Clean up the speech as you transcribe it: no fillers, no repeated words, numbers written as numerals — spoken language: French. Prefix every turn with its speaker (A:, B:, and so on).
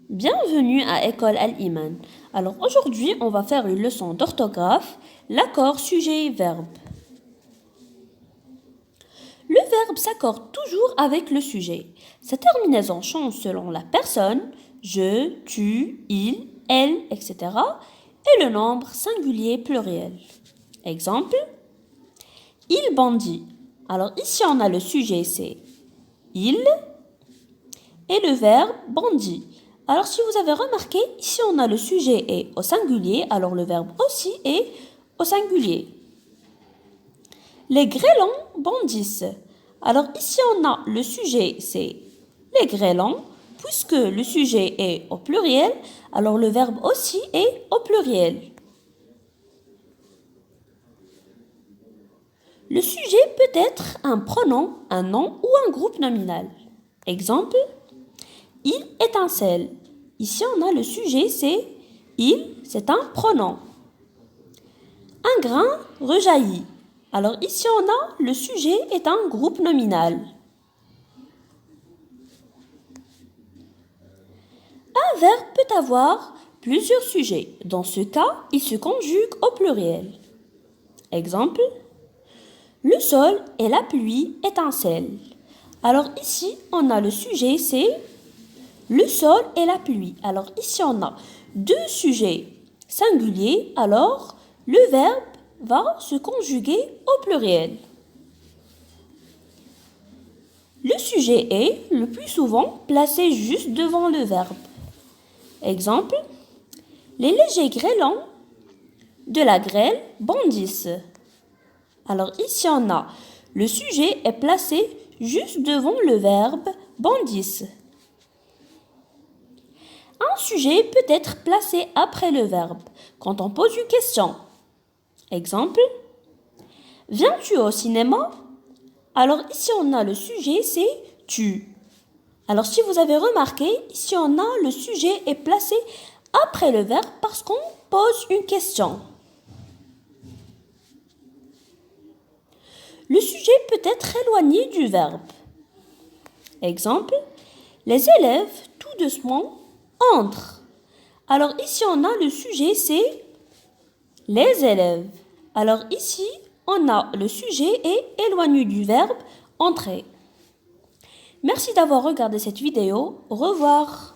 A: Bienvenue à École Al-Iman. Alors aujourd'hui, on va faire une leçon d'orthographe, l'accord sujet-verbe. Le verbe s'accorde toujours avec le sujet. Sa terminaison change selon la personne, je, tu, il, elle, etc. et le nombre singulier pluriel. Exemple, il bandit. Alors ici on a le sujet, c'est il, et le verbe bandit. Alors si vous avez remarqué, ici on a le sujet est au singulier, alors le verbe aussi est au singulier. Les grêlons bondissent. Alors ici on a le sujet, c'est les grêlons. Puisque le sujet est au pluriel, alors le verbe aussi est au pluriel. Le sujet peut être un pronom, un nom ou un groupe nominal. Exemple, il étincelle. Ici, on a le sujet, c'est il, c'est un pronom. Un grain rejaillit. Alors ici, on a le sujet est un groupe nominal. Un verbe peut avoir plusieurs sujets. Dans ce cas, il se conjugue au pluriel. Exemple, le sol et la pluie étincellent. Alors ici, on a le sujet, c'est le sol et la pluie. Alors ici, on a deux sujets singuliers. Alors, le verbe va se conjuguer au pluriel. Le sujet est le plus souvent placé juste devant le verbe. Exemple, les légers grêlons de la grêle bondissent. Alors ici, on a le sujet est placé juste devant le verbe bondissent. Un sujet peut être placé après le verbe quand on pose une question. Exemple, viens-tu au cinéma? Alors ici on a le sujet, c'est tu. Alors si vous avez remarqué, ici on a le sujet est placé après le verbe parce qu'on pose une question. Le sujet peut être éloigné du verbe. Exemple, les élèves tout doucement entrent. Alors ici on a le sujet, c'est les élèves. Alors ici, on a le sujet est éloigné du verbe entrer. Merci d'avoir regardé cette vidéo. Au revoir.